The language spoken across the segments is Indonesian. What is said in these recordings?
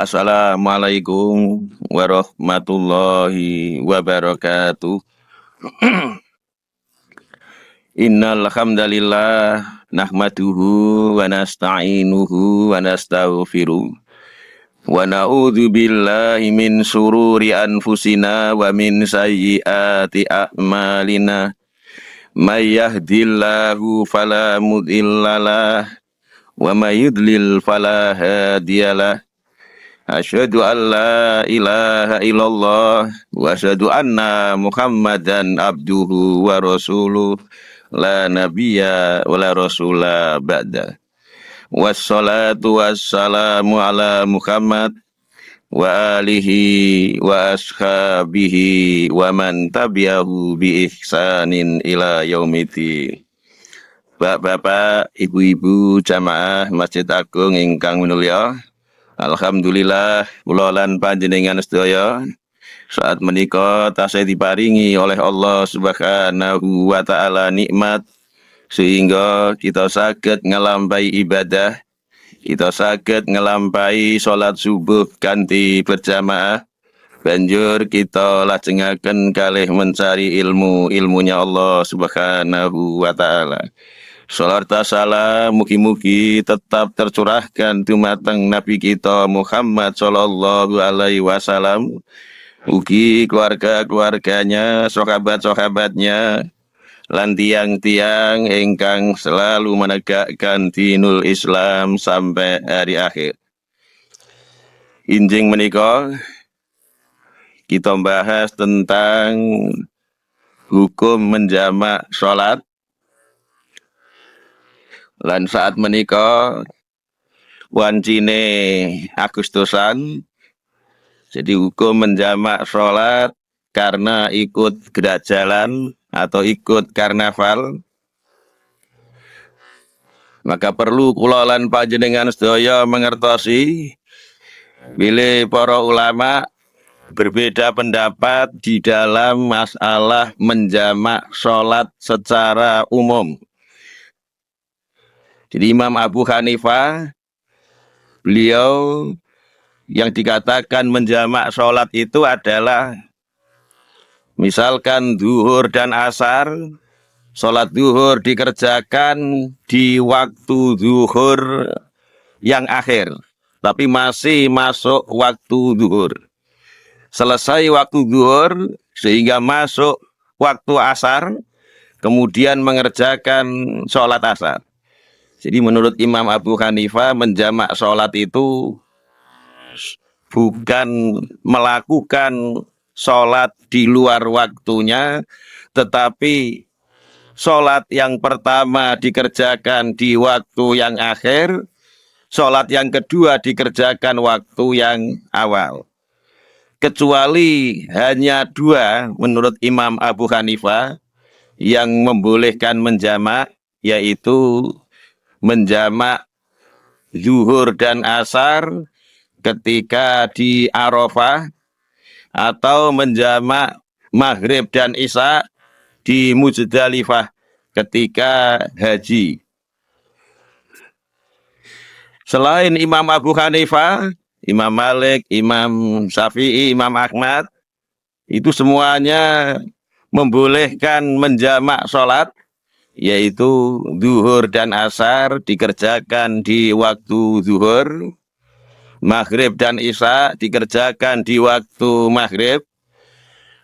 Assalamualaikum warahmatullahi wabarakatuh. Innal hamdalillah nahmaduhu wa nasta'inuhu wa nastaghfiruh wa na'udzu billahi min sururi anfusina wa min sayyiati a'malina. May yahdihillahu fala mudhillalah wa may yudlil fala hadiyalah. Asyhadu an la ilaha illallah wa asyhadu anna Muhammadan abduhu wa rasuluh la nabiyya wa la rasula ba'da. Wassalatu wassalamu ala Muhammad wa alihi wa ashabihi wa man tabi'ahu bi ihsanin ila yaumiti. Bapak-bapak, ibu-ibu jamaah Masjid Agung ingkang minulya, alhamdulillah kula lan panjenengan sedaya saat menika tasih diparingi oleh Allah Subhanahu wa taala nikmat sehingga kita saged ngelampahi ibadah, kita saged ngelampahi salat subuh kanthi berjamaah, banjur kita lajengaken kalih mencari ilmunya Allah Subhanahu wa taala. Salat salam mugi-mugi tetap tercurahkan dumateng Nabi kita Muhammad sallallahu alaihi wasallam, ugi keluarga-keluarganya, sahabat-sahabatnya, lan tiang-tiang ingkang selalu menegakkan dinul Islam sampai hari akhir. Injing menika kita bahas tentang hukum menjamak salat. Lan saat menika wancine Agustusan, jadi hukum menjamak sholat karena ikut gerak jalan atau ikut karnaval, maka perlu kula lan panjenengan sedaya mengertosi bilih para ulama berbeda pendapat di dalam masalah menjamak sholat secara umum. Jadi Imam Abu Hanifah, beliau yang dikatakan menjamak sholat itu adalah misalkan zuhur dan asar, sholat zuhur dikerjakan di waktu zuhur yang akhir, tapi masih masuk waktu zuhur. Selesai waktu zuhur sehingga masuk waktu asar, kemudian mengerjakan sholat asar. Jadi menurut Imam Abu Hanifah menjamak sholat itu bukan melakukan sholat di luar waktunya, tetapi sholat yang pertama dikerjakan di waktu yang akhir, sholat yang kedua dikerjakan waktu yang awal. Kecuali hanya dua menurut Imam Abu Hanifah yang membolehkan menjamak, yaitu menjamak zuhur dan asar ketika di Arafah, atau menjamak maghrib dan isya di Muzdalifah ketika haji. Selain Imam Abu Hanifah, Imam Malik, Imam Syafi'i, Imam Ahmad, itu semuanya membolehkan menjamak sholat, yaitu zuhur dan asar dikerjakan di waktu zuhur, maghrib dan isya dikerjakan di waktu maghrib,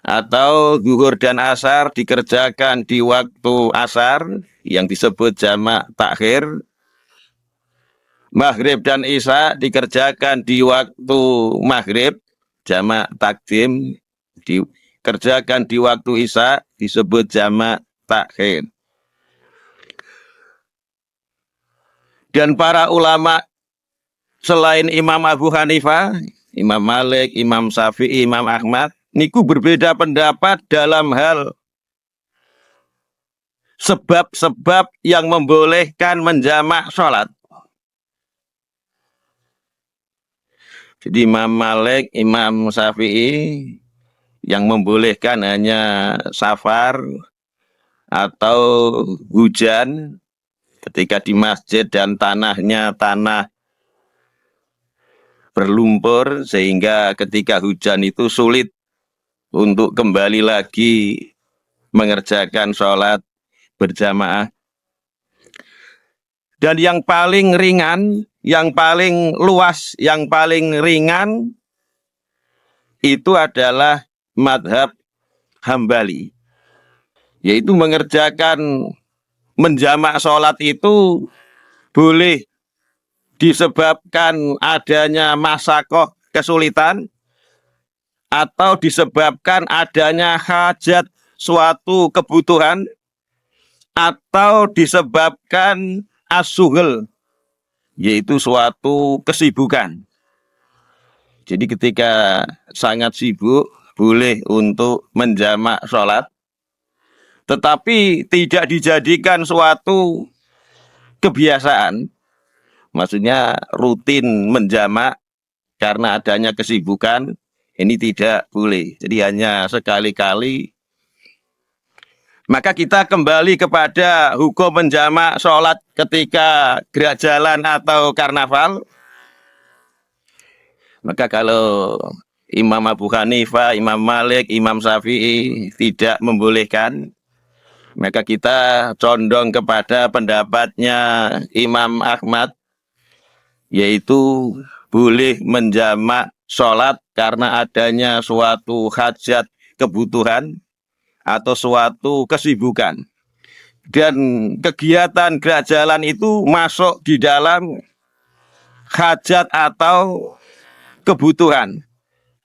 atau zuhur dan asar dikerjakan di waktu asar yang disebut jamak takhir, maghrib dan isya dikerjakan di waktu maghrib, jamak takdim, dikerjakan di waktu isya disebut jamak takhir. Dan para ulama selain Imam Abu Hanifah, Imam Malik, Imam Syafi'i, Imam Ahmad, niku berbeda pendapat dalam hal sebab-sebab yang membolehkan menjamak sholat. Jadi Imam Malik, Imam Syafi'i yang membolehkan hanya safar atau hujan ketika di masjid dan tanahnya tanah berlumpur sehingga ketika hujan itu sulit untuk kembali lagi mengerjakan sholat berjamaah. Dan yang paling ringan, yang paling luas, yang paling ringan itu adalah madhab Hambali, yaitu mengerjakan menjamak sholat itu boleh disebabkan adanya masakoh kesulitan atau disebabkan adanya hajat suatu kebutuhan atau disebabkan as-sughul, yaitu suatu kesibukan. Jadi ketika sangat sibuk boleh untuk menjamak sholat, tetapi tidak dijadikan suatu kebiasaan, maksudnya rutin menjamak karena adanya kesibukan, ini tidak boleh. Jadi hanya sekali-kali. Maka kita kembali kepada hukum menjamak sholat ketika gerak jalan atau karnaval. Maka kalau Imam Abu Hanifah, Imam Malik, Imam Syafi'i tidak membolehkan, maka kita condong kepada pendapatnya Imam Ahmad, yaitu boleh menjamak sholat karena adanya suatu hajat kebutuhan atau suatu kesibukan. Dan kegiatan gerak jalan itu masuk di dalam hajat atau kebutuhan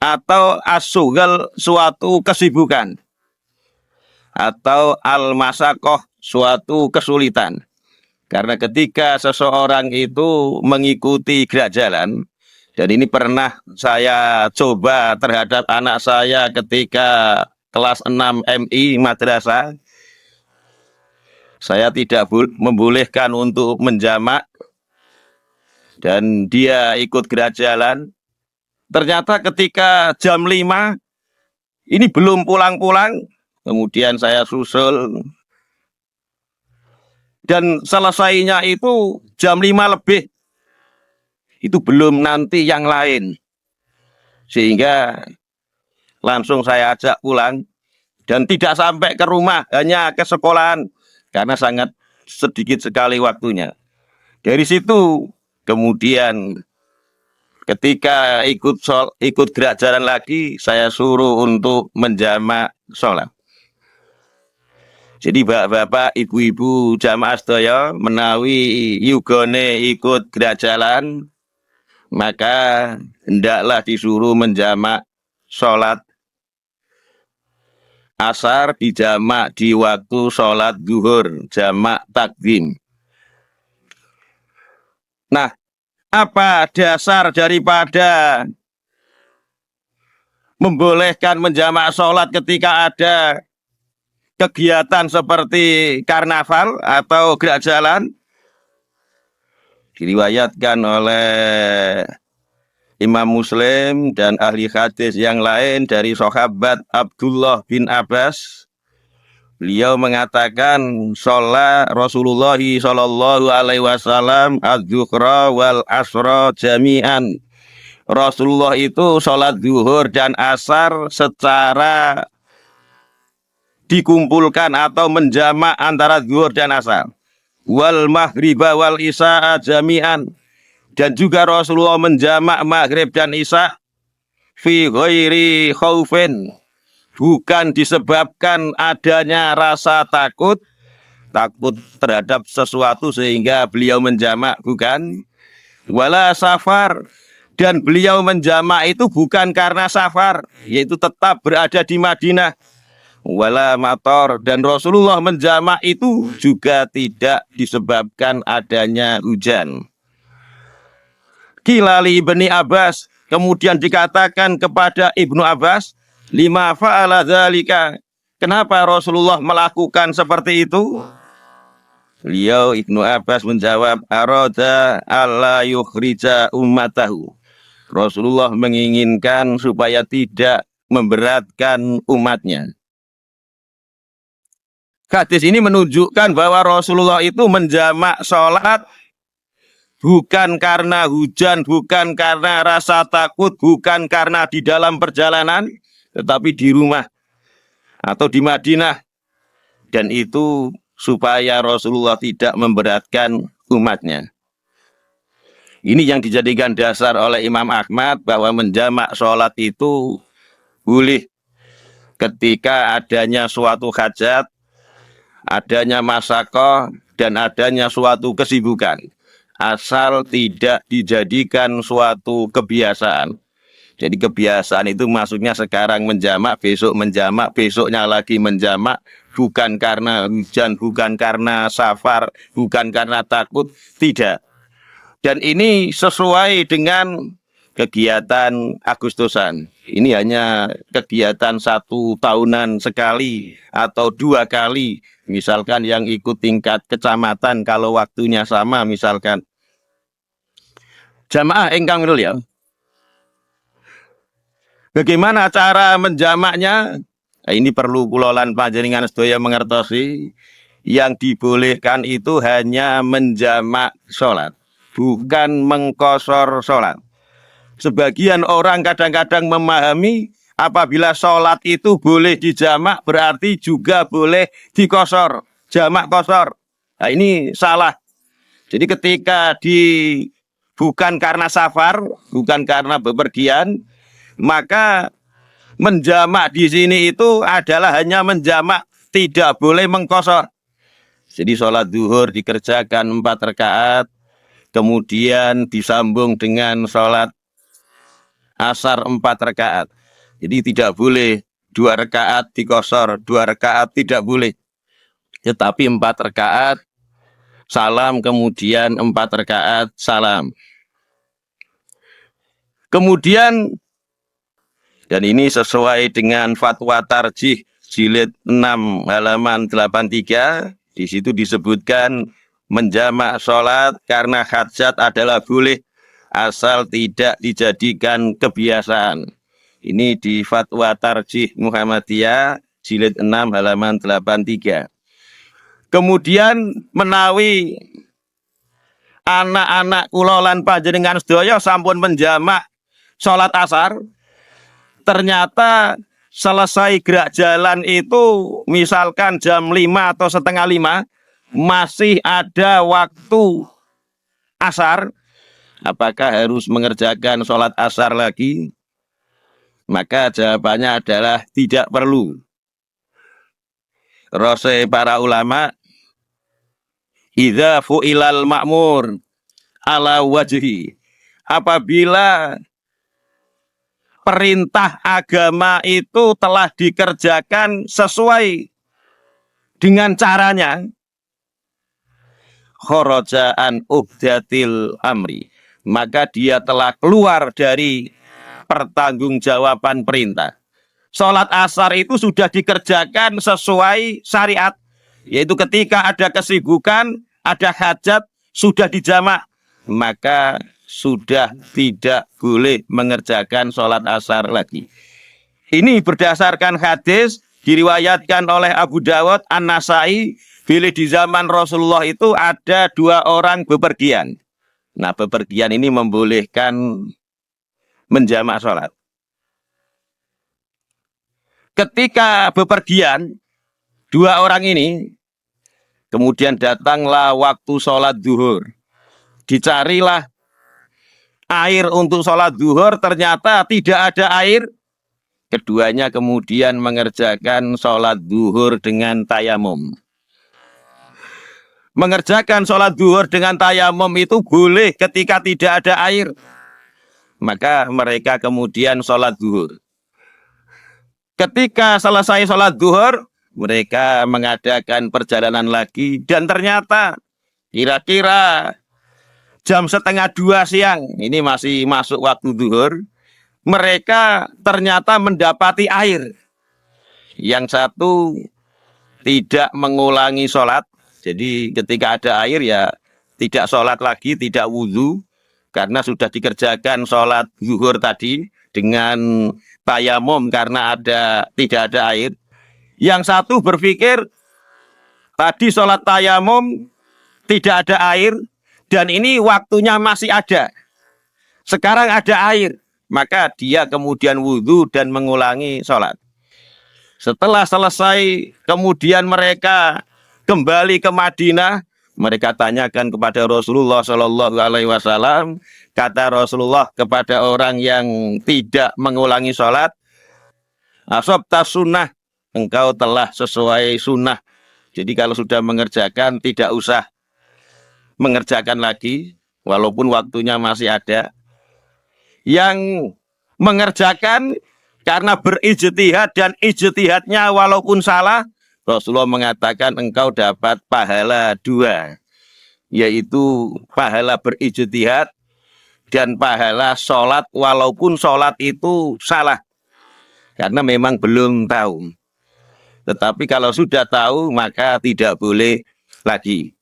atau as-sughul suatu kesibukan atau al-masakoh suatu kesulitan. Karena ketika seseorang itu mengikuti gerak jalan, dan ini pernah saya coba terhadap anak saya ketika kelas 6 MI madrasah, saya tidak membolehkan untuk menjamak dan dia ikut gerak jalan. Ternyata ketika jam 5 ini belum pulang-pulang, kemudian saya susul dan selesainya itu jam 5 lebih. Itu belum nanti yang lain. Sehingga langsung saya ajak pulang dan tidak sampai ke rumah, hanya ke sekolahan karena sangat sedikit sekali waktunya. Dari situ kemudian ketika ikut gerak jalan lagi, saya suruh untuk menjamak sholat. Jadi bapak-bapak, ibu-ibu jamaah sedaya menawi yugone ikut gerak jalan, maka hendaklah disuruh menjamak sholat asar dijamak di waktu sholat zuhur, jamak takdim. Nah, apa dasar daripada membolehkan menjamak sholat ketika ada kegiatan seperti karnaval atau gerak jalan? Diriwayatkan oleh Imam Muslim dan ahli hadis yang lain dari sahabat Abdullah bin Abbas. Beliau mengatakan sholat Rasulullah sallallahu alaihi wasallam az-zuhra wal asra jami'an. Rasulullah itu sholat zuhur dan asar secara dikumpulkan atau menjamak antara zuhur dan asar. Wal maghriba wal isya jami'an. Dan juga Rasulullah menjamak maghrib dan isya fi ghairi khaufin, bukan disebabkan adanya rasa takut terhadap sesuatu sehingga beliau menjamak, bukan. Wala safar, dan beliau menjamak itu bukan karena safar, yaitu tetap berada di Madinah. Wala mator, dan Rasulullah menjamak itu juga tidak disebabkan adanya hujan. Kilali Ibni Abbas, kemudian dikatakan kepada Ibnu Abbas, lima fa'ala dzalika, kenapa Rasulullah melakukan seperti itu? Beliau Ibnu Abbas menjawab, arada alla yukhrija ummatahu, Rasulullah menginginkan supaya tidak memberatkan umatnya. Hadis ini menunjukkan bahwa Rasulullah itu menjamak sholat bukan karena hujan, bukan karena rasa takut, bukan karena di dalam perjalanan, tetapi di rumah atau di Madinah. Dan itu supaya Rasulullah tidak memberatkan umatnya. Ini yang dijadikan dasar oleh Imam Ahmad bahwa menjamak sholat itu boleh ketika adanya suatu hajat, adanya masakoh, dan adanya suatu kesibukan. Asal tidak dijadikan suatu kebiasaan. Jadi kebiasaan itu maksudnya sekarang menjamak, besok menjamak, besoknya lagi menjamak. Bukan karena hujan, bukan karena safar, bukan karena takut, tidak. Dan ini sesuai dengan kegiatan Agustusan. Ini hanya kegiatan 1 tahunan sekali atau 2 kali. Misalkan yang ikut tingkat kecamatan kalau waktunya sama misalkan. Jamaah ingkang ya. Bagaimana cara menjamaknya? Nah, ini perlu kulolan panjenengan sedaya mengertosi. Yang dibolehkan itu hanya menjamak sholat, bukan mengkosor sholat. Sebagian orang kadang-kadang memahami apabila sholat itu boleh dijamak berarti juga boleh dikosor, jamak kosor. Nah, ini salah. Jadi ketika bukan karena safar, bukan karena bepergian, maka menjamak di sini itu adalah hanya menjamak, tidak boleh mengkosor. Jadi sholat zuhur dikerjakan 4 rakaat, kemudian disambung dengan sholat asar 4 rakaat. Jadi tidak boleh 2 rakaat dikosor, 2 rakaat tidak boleh. Tetapi 4 rakaat salam, kemudian 4 rakaat salam. Kemudian, dan ini sesuai dengan fatwa tarjih jilid 6 halaman 83, di situ disebutkan menjamak sholat karena hajat adalah boleh asal tidak dijadikan kebiasaan. Ini di fatwa tarjih Muhammadiyah jilid 6 halaman 83. Kemudian menawi anak-anak kula lan panjenengan sedaya sampun menjamak sholat asar, ternyata selesai gerak jalan itu misalkan jam 5 atau setengah 5, masih ada waktu asar, apakah harus mengerjakan sholat asar lagi? Maka jawabannya adalah tidak perlu. Rose para ulama, idza fu'ilal ma'mur ala wajhi, apabila perintah agama itu telah dikerjakan sesuai dengan caranya, kharaja an ubdatil amri, maka dia telah keluar dari pertanggungjawaban perintah. Sholat asar itu sudah dikerjakan sesuai syariat, yaitu ketika ada kesibukan, ada hajat, sudah dijamak, maka sudah tidak boleh mengerjakan sholat asar lagi. Ini berdasarkan hadis diriwayatkan oleh Abu Dawud, An-Nasai, bila di zaman Rasulullah itu ada 2 orang bepergian. Nah, bepergian ini membolehkan menjamak sholat. Ketika bepergian, 2 orang ini, kemudian datanglah waktu sholat zuhur. Dicarilah air untuk sholat zuhur, ternyata tidak ada air. Keduanya kemudian mengerjakan sholat zuhur dengan tayamum. Mengerjakan sholat zuhur dengan tayamum itu boleh ketika tidak ada air. Maka mereka kemudian sholat zuhur. Ketika selesai sholat zuhur, mereka mengadakan perjalanan lagi. Dan ternyata kira-kira jam 1:30 siang, ini masih masuk waktu zuhur, mereka ternyata mendapati air. Yang satu tidak mengulangi sholat. Jadi ketika ada air ya tidak sholat lagi, tidak wudhu, karena sudah dikerjakan sholat zuhur tadi dengan tayamum karena tidak ada air. Yang satu berpikir tadi sholat tayamum tidak ada air, dan ini waktunya masih ada. Sekarang ada air, maka dia kemudian wudhu dan mengulangi sholat. Setelah selesai, kemudian mereka kembali ke Madinah. Mereka tanyakan kepada Rasulullah Shallallahu Alaihi Wasallam. Kata Rasulullah kepada orang yang tidak mengulangi sholat, ashabta sunnah, engkau telah sesuai sunnah. Jadi kalau sudah mengerjakan, tidak usah mengerjakan lagi, walaupun waktunya masih ada. Yang mengerjakan karena berijtihad dan ijtihadnya walaupun salah, Rasulullah mengatakan engkau dapat pahala 2, yaitu pahala berijtihad dan pahala sholat walaupun sholat itu salah, karena memang belum tahu. Tetapi kalau sudah tahu maka tidak boleh lagi.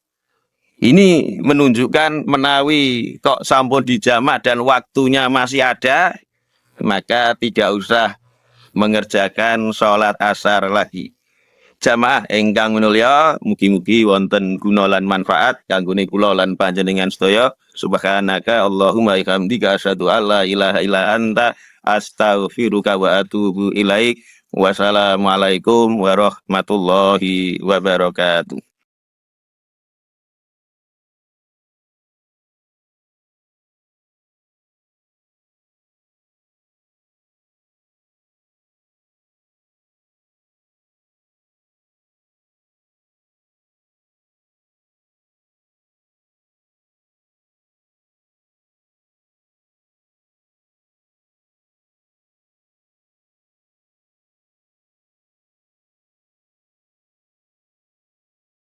Ini menunjukkan menawi kok sampun dijamak dan waktunya masih ada, maka tidak usah mengerjakan sholat asar lagi. Jamaah engkang minulya, mugi-mugi wonten guna lan manfaat kanggone kula lan panjenengan sedaya. Subhanaka Allahumma bihamdika asyhadu alla ilaha illa anta astaghfiruka wa atubu ilaik. Wassalamualaikum warahmatullahi wabarakatuh.